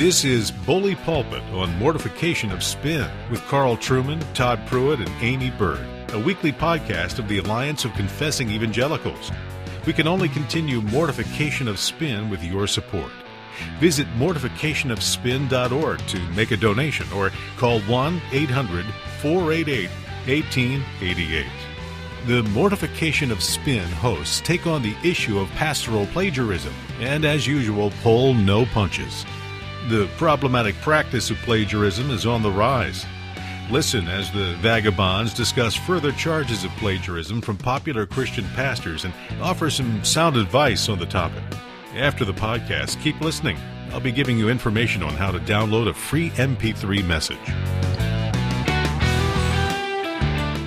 This is Bully Pulpit on Mortification of Spin with Carl Truman, Todd Pruitt, and Amy Bird, a weekly podcast of the Alliance of Confessing Evangelicals. We can only continue Mortification of Spin with your support. Visit mortificationofspin.org to make a donation or call 1-800-488-1888. The Mortification of Spin hosts take on the issue of pastoral plagiarism and, as usual, pull no punches. The problematic practice of plagiarism is on the rise. Listen as the vagabonds discuss further charges of plagiarism from popular Christian pastors and offer some sound advice on the topic. After the podcast, keep listening. I'll be giving you information on how to download a free MP3 message.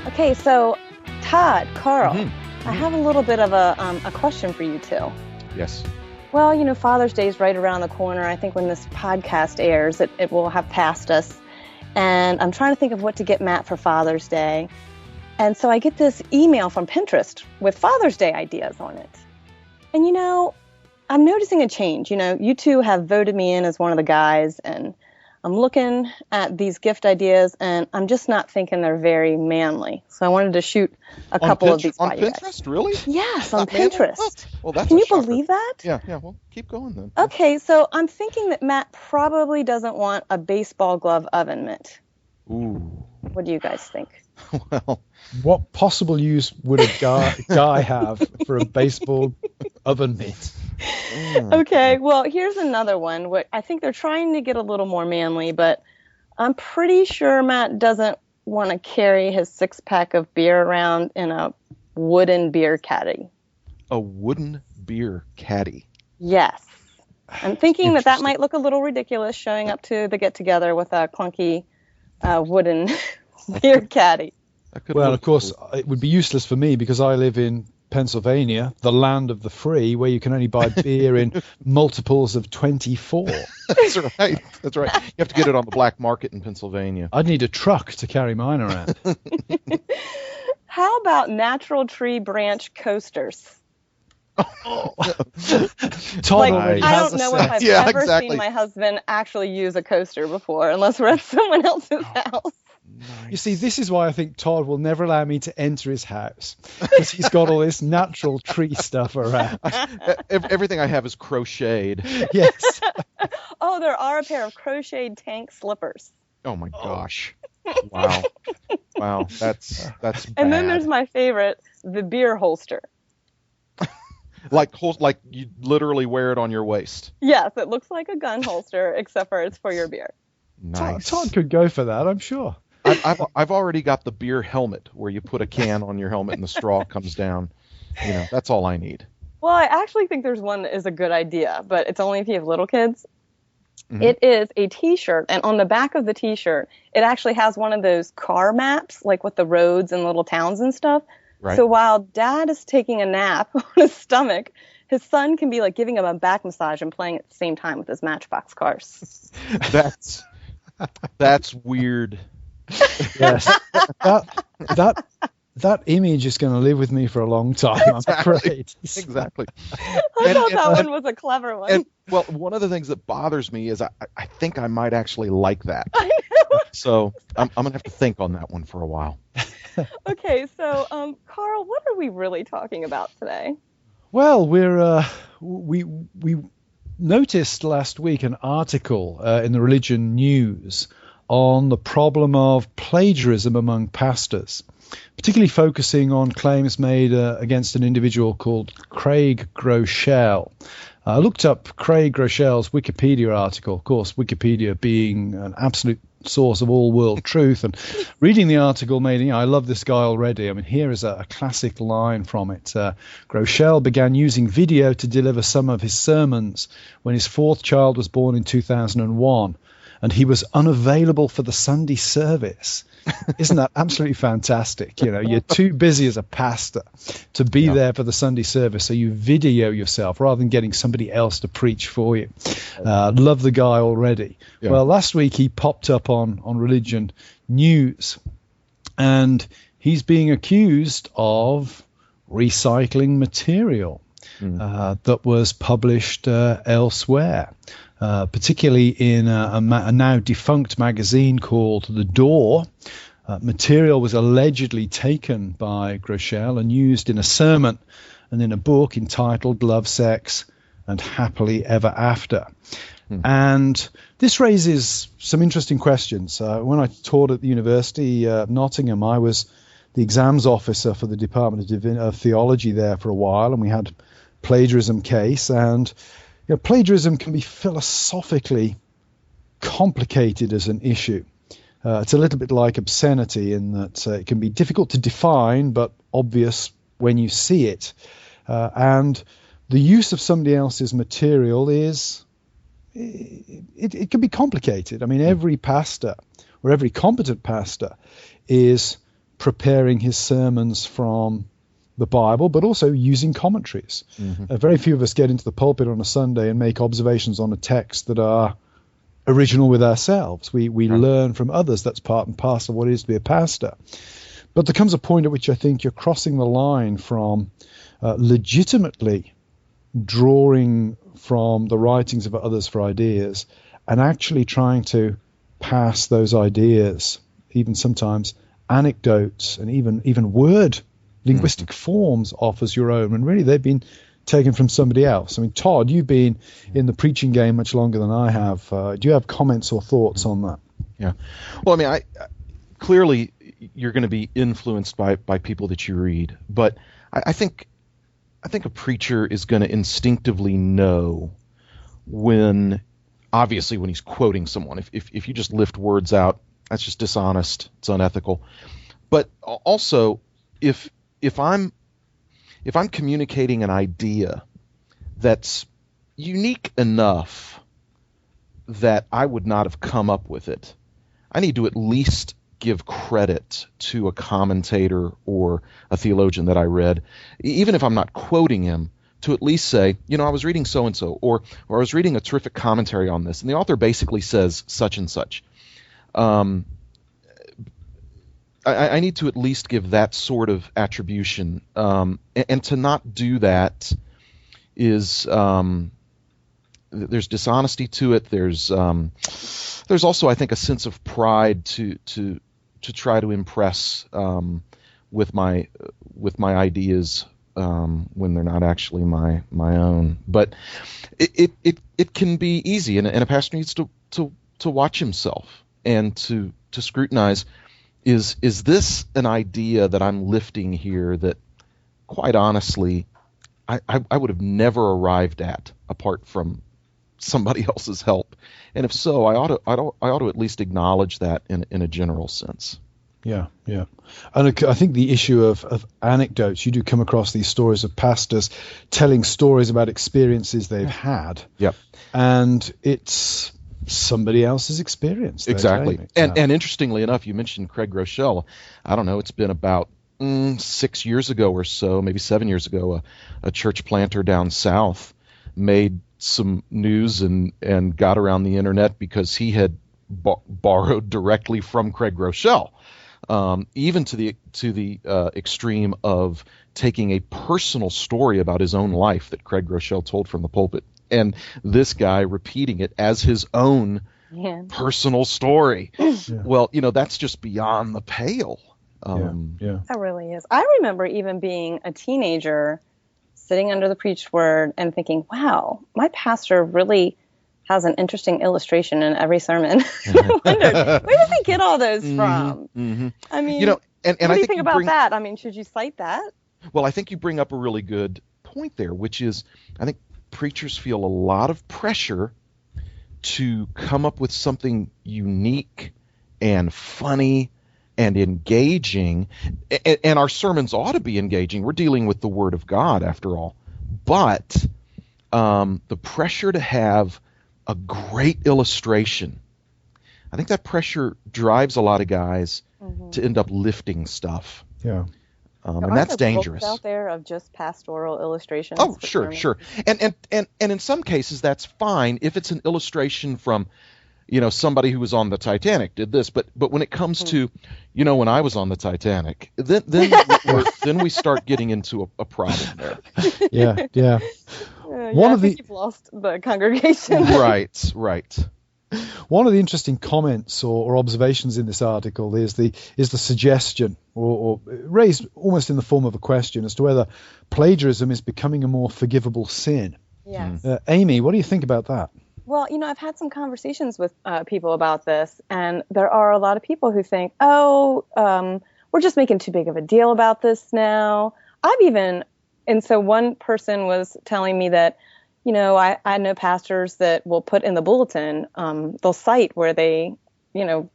Okay, so Todd, Carl, I have a little bit of a question for you two. Yes. Well, you know, Father's Day is right around the corner. I think when this podcast airs, it will have passed us. And I'm trying to think of what to get Matt for Father's Day. And so I get this email from Pinterest with Father's Day ideas on it. And, you know, I'm noticing a change. You know, you two have voted me in as one of the guys, and I'm looking at these gift ideas, and I'm just not thinking they're very manly. So I wanted to shoot a couple of these by you guys. On Pinterest, really? Yes, on Pinterest. Oh, well, that's Can you shocker. believe that? Yeah, well, keep going then. Okay, so I'm thinking that Matt probably doesn't want a baseball glove oven mitt. Ooh. What do you guys think? Well, what possible use would a guy have for a baseball oven mitt? Okay, well, here's another one. I think they're trying to get a little more manly, but I'm pretty sure Matt doesn't want to carry his six-pack of beer around in a wooden beer caddy. a wooden beer caddy. Yes. I'm thinking that might look a little ridiculous showing up to the get-together with a clunky wooden beer caddy. Well, of course, it would be useless for me because I live in Pennsylvania, the land of the free, where you can only buy beer in multiples of 24. That's right. That's right. You have to get it on the black market in Pennsylvania. I'd need a truck to carry mine around. How about natural tree branch coasters? Todd I don't know if I've ever seen my husband actually use a coaster before, unless we're at someone else's house. Nice. You see, this is why I think Todd will never allow me to enter his house, because he's got all this natural tree stuff around. Everything I have is crocheted. Yes. Oh, there are a pair of crocheted tank slippers. Oh my gosh. Wow. Wow. That's bad. And then there's my favorite, the beer holster. Like you literally wear it on your waist. Yes, it looks like a gun holster, except for it's for your beer. Nice. Todd could go for that, I'm sure. I've already got the beer helmet where you put a can on your helmet and the straw comes down. You know, that's all I need. Well, I actually think there's one that is a good idea, but it's only if you have little kids. Mm-hmm. It is a T-shirt, and on the back of the T-shirt, it actually has one of those car maps, like with the roads and little towns and stuff. Right. So while Dad is taking a nap on his stomach, his son can be like giving him a back massage and playing at the same time with his Matchbox cars. That's weird. Yes, that image is going to live with me for a long time. Exactly. I'm afraid. Exactly. I thought that one was a clever one. And, well, one of the things that bothers me is I think I might actually like that. I know. So I'm going to have to think on that one for a while. Okay, so Carl, what are we really talking about today? Well, we noticed last week an article in the Religion News on the problem of plagiarism among pastors, particularly focusing on claims made against an individual called Craig Groeschel. I looked up Craig Groeschel's Wikipedia article, of course, Wikipedia being an absolute source of all world truth, and reading the article made me, I love this guy already. I mean, here is a classic line from it. Groeschel began using video to deliver some of his sermons when his fourth child was born in 2001, and he was unavailable for the Sunday service. Isn't that absolutely fantastic? You know, you're too busy as a pastor to be there for the Sunday service, so you video yourself rather than getting somebody else to preach for you. Love the guy already. Yeah. Well, last week he popped up on Religion News, and he's being accused of recycling material. that was published elsewhere, particularly in a now defunct magazine called The Door. Material was allegedly taken by Groeschel and used in a sermon and in a book entitled Love, Sex, and Happily Ever After. And this raises some interesting questions. When I taught at the University of Nottingham, I was the exams officer for the Department of Theology there for a while, and we had plagiarism case. And plagiarism can be philosophically complicated as an issue. It's a little bit like obscenity in that it can be difficult to define, but obvious when you see it. And the use of somebody else's material it can be complicated. I mean, every pastor or every competent pastor is preparing his sermons from the Bible, but also using commentaries. Very few of us get into the pulpit on a Sunday and make observations on a text that are original with ourselves. We learn from others. That's part and parcel of what it is to be a pastor. But there comes a point at which I think you're crossing the line from legitimately drawing from the writings of others for ideas and actually trying to pass those ideas, even sometimes anecdotes and even word linguistic forms off as your own, and really they've been taken from somebody else. I mean, Todd, you've been in the preaching game much longer than I have. Do you have comments or thoughts on that? Yeah. Well, I mean, I clearly you're going to be influenced by people that you read, but I think a preacher is going to instinctively know when he's quoting someone. If you just lift words out, that's just dishonest. It's unethical. But also, if I'm communicating an idea that's unique enough that I would not have come up with it, I need to at least give credit to a commentator or a theologian that I read, even if I'm not quoting him, to at least say, I was reading so-and-so, or I was reading a terrific commentary on this, and the author basically says such and such. I need to at least give that sort of attribution, and to not do that is there's dishonesty to it. There's also, I think, a sense of pride to try to impress with my ideas when they're not actually my own. But it can be easy, and a pastor needs to watch himself and to scrutinize. Is this an idea that I'm lifting here that, quite honestly, I would have never arrived at apart from somebody else's help? And if so, I ought to at least acknowledge that in a general sense. Yeah. And I think the issue of anecdotes, you do come across these stories of pastors telling stories about experiences they've had. Yep. And it's somebody else's experience. Exactly. And interestingly enough, you mentioned Craig Groeschel. I don't know, it's been about 6 years ago or so, maybe 7 years ago, a church planter down south made some news and got around the internet because he had borrowed directly from Craig Groeschel, even to the extreme of taking a personal story about his own life that Craig Groeschel told from the pulpit, and this guy repeating it as his own personal story. Well, that's just beyond the pale. That really is. I remember even being a teenager sitting under the preached word and thinking, wow, my pastor really has an interesting illustration in every sermon. I wondered, where does he get all those from? I mean, and what do you think about that? I mean, should you cite that? Well, I think you bring up a really good point there, which is, I think preachers feel a lot of pressure to come up with something unique and funny and engaging, and our sermons ought to be engaging. We're dealing with the Word of God, after all. But the pressure to have a great illustration, I think that pressure drives a lot of guys to end up lifting stuff. Yeah. And that's dangerous. Books out there of just pastoral illustrations. Oh, sure. And in some cases that's fine if it's an illustration from somebody who was on the Titanic did this, but when it comes to, when I was on the Titanic, then we start getting into a problem there. Yeah. I think you've lost the congregation. Right. One of the interesting comments or observations in this article is the suggestion, or raised almost in the form of a question, as to whether plagiarism is becoming a more forgivable sin. Yes. Amy, what do you think about that? Well, I've had some conversations with people about this, and there are a lot of people who think, we're just making too big of a deal about this now. And so one person was telling me that, I know pastors that will put in the bulletin, they'll cite where they,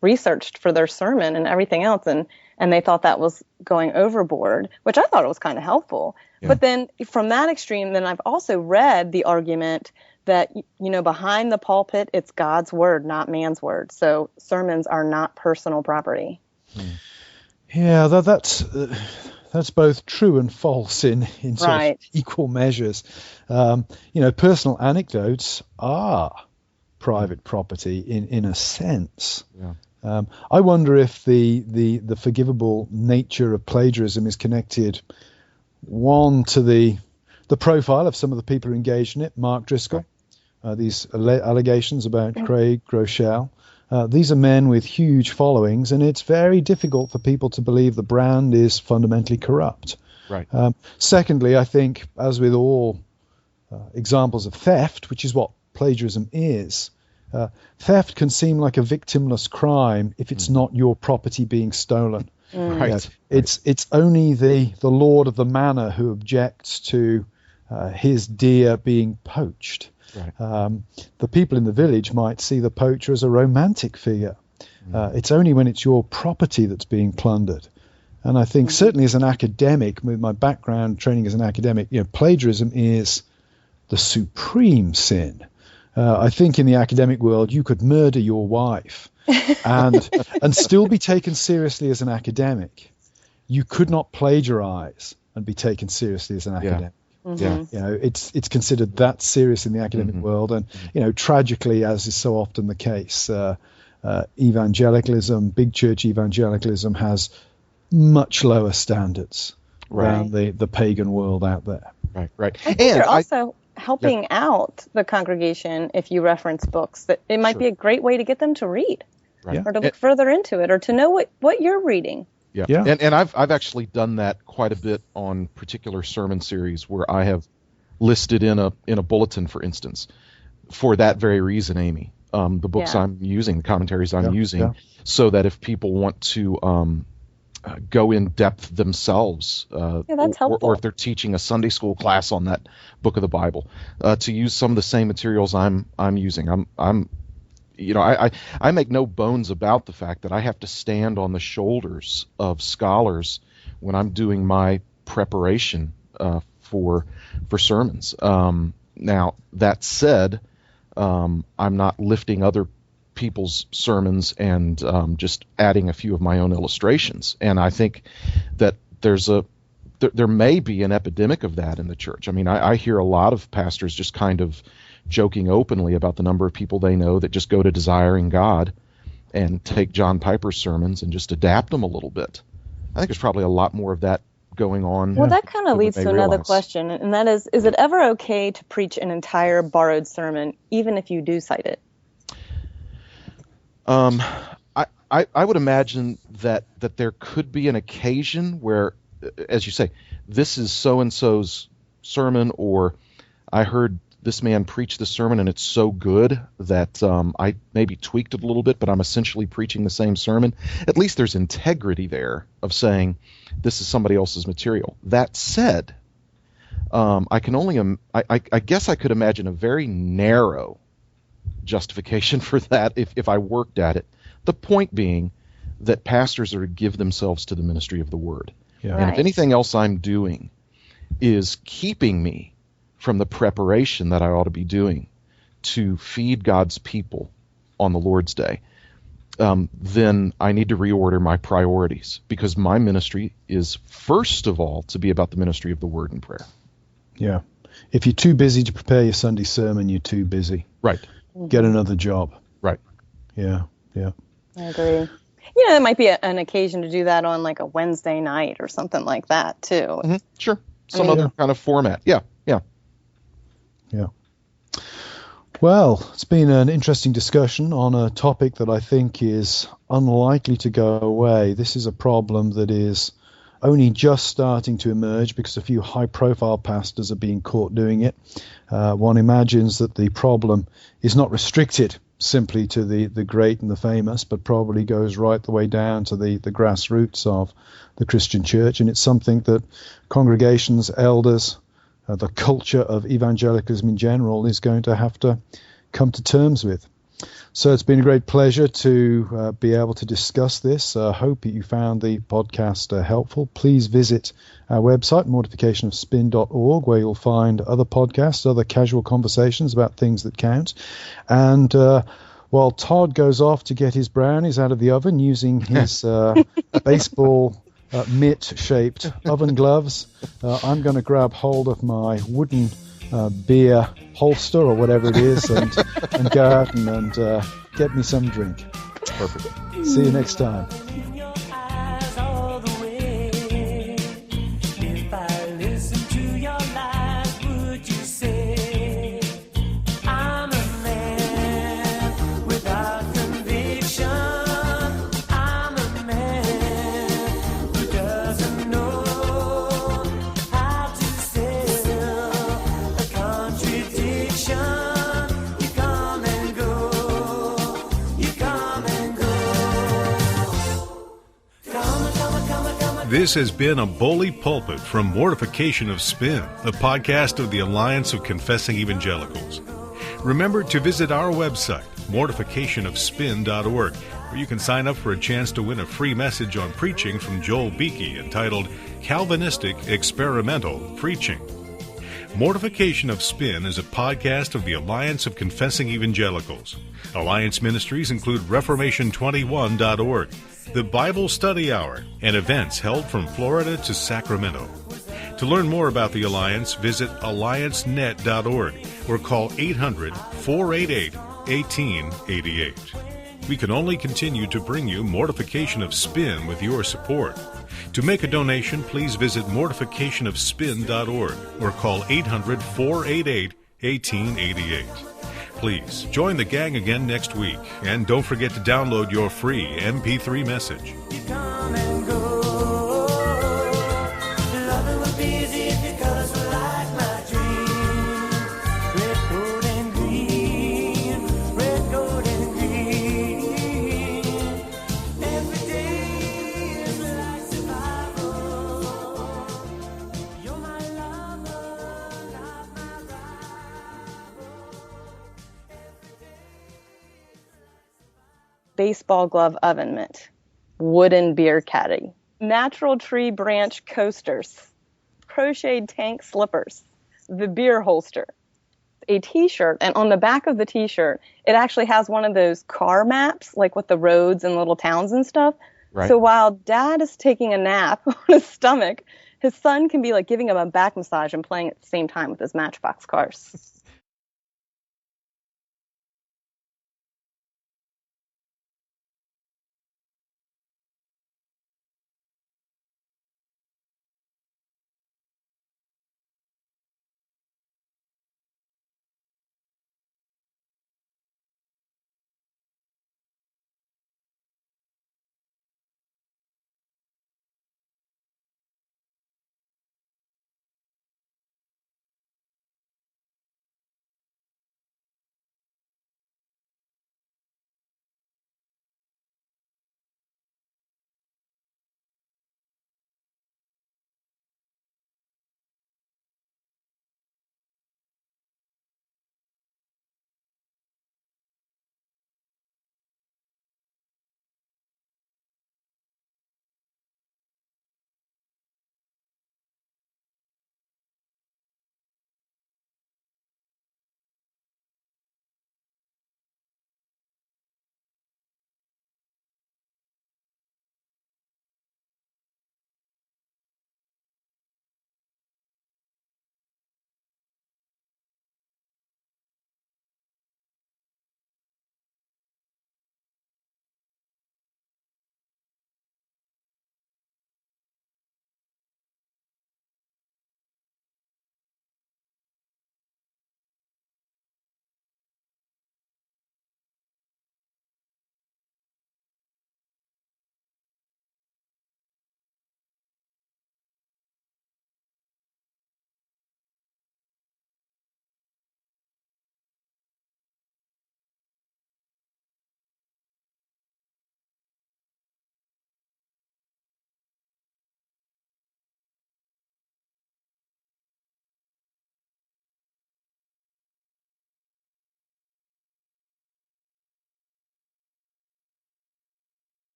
researched for their sermon and everything else, and they thought that was going overboard, which I thought it was kind of helpful. Yeah. But then from that extreme, then I've also read the argument that, behind the pulpit, it's God's word, not man's word. So sermons are not personal property. Yeah, that's both true and false in sort of equal measures. Personal anecdotes are private property in a sense. Yeah. I wonder if the forgivable nature of plagiarism is connected, one, to the profile of some of the people who engaged in it. Mark Driscoll, these allegations about Craig Groeschel. These are men with huge followings, and it's very difficult for people to believe the brand is fundamentally corrupt. Right. Secondly, I think, as with all examples of theft, which is what plagiarism is, theft can seem like a victimless crime if it's not your property being stolen. Right. It's only the lord of the manor who objects to his deer being poached. Right. The people in the village might see the poacher as a romantic figure. It's only when it's your property that's being plundered. And I think certainly as an academic, with my background training as an academic, plagiarism is the supreme sin. I think in the academic world, you could murder your wife and still be taken seriously as an academic. You could not plagiarize and be taken seriously as an academic. Yeah. It's considered that serious in the academic world, and tragically, as is so often the case, evangelicalism, big church evangelicalism, has much lower standards than the pagan world out there. Right. I think you're also helping out the congregation if you reference books. That it might be a great way to get them to read, or to look further into it, or to know what you're reading. Yeah. And I've actually done that quite a bit on particular sermon series where I have listed in a bulletin, for instance, for that very reason, Amy, the books I'm using, the commentaries I'm using, so that if people want to go in depth themselves, that's helpful. Or if they're teaching a Sunday school class on that book of the Bible, to use some of the same materials I'm using. I make no bones about the fact that I have to stand on the shoulders of scholars when I'm doing my preparation for sermons. Now, that said, I'm not lifting other people's sermons and just adding a few of my own illustrations. And I think that there may be an epidemic of that in the church. I mean, I hear a lot of pastors just kind of joking openly about the number of people they know that just go to Desiring God and take John Piper's sermons and just adapt them a little bit. I think there's probably a lot more of that going on. Well, that kind of leads to another question, and that is it ever okay to preach an entire borrowed sermon, even if you do cite it? I would imagine that there could be an occasion where, as you say, this is so-and-so's sermon, or I heard this man preached the sermon and it's so good that I maybe tweaked it a little bit, but I'm essentially preaching the same sermon. At least there's integrity there of saying this is somebody else's material. That said, I guess I could imagine a very narrow justification for that if I worked at it. The point being that pastors are to give themselves to the ministry of the word. Yeah. And if anything else I'm doing is keeping me from the preparation that I ought to be doing to feed God's people on the Lord's Day, then I need to reorder my priorities, because my ministry is first of all to be about the ministry of the word and prayer. Yeah. If you're too busy to prepare your Sunday sermon, you're too busy. Right. Get another job. Right. Yeah. I agree. You know, it might be an occasion to do that on like a Wednesday night or something like that too. Mm-hmm. Sure. Some other kind of format. Yeah. Well, it's been an interesting discussion on a topic that I think is unlikely to go away. This is a problem that is only just starting to emerge because a few high-profile pastors are being caught doing it. One imagines that the problem is not restricted simply to the great and the famous, but probably goes right the way down to the grassroots of the Christian church, and it's something that congregations, elders, the culture of evangelicalism in general is going to have to come to terms with. So it's been a great pleasure to be able to discuss this. I hope that you found the podcast helpful. Please visit our website, mortificationofspin.org, where you'll find other podcasts, other casual conversations about things that count. And while Todd goes off to get his brownies out of the oven using his baseball mitt-shaped oven gloves, I'm going to grab hold of my wooden beer holster or whatever it is and go out and get me some drink. Perfect. See you next time. This has been a bully pulpit from Mortification of Spin, the podcast of the Alliance of Confessing Evangelicals. Remember to visit our website, mortificationofspin.org, where you can sign up for a chance to win a free message on preaching from Joel Beakey entitled Calvinistic Experimental Preaching. Mortification of Spin is a podcast of the Alliance of Confessing Evangelicals. Alliance ministries include Reformation21.org, the Bible Study Hour, and events held from Florida to Sacramento. To learn more about the Alliance, visit alliancenet.org or call 800-488-1888. We can only continue to bring you Mortification of Spin with your support. To make a donation, please visit mortificationofspin.org or call 800-488-1888. Please join the gang again next week, and don't forget to download your free MP3 message. Baseball glove oven mitt, wooden beer caddy, natural tree branch coasters, crocheted tank slippers, the beer holster, a t-shirt, and on the back of the t-shirt, it actually has one of those car maps, like with the roads and little towns and stuff. Right. So while dad is taking a nap on his stomach, his son can be like giving him a back massage and playing at the same time with his Matchbox cars.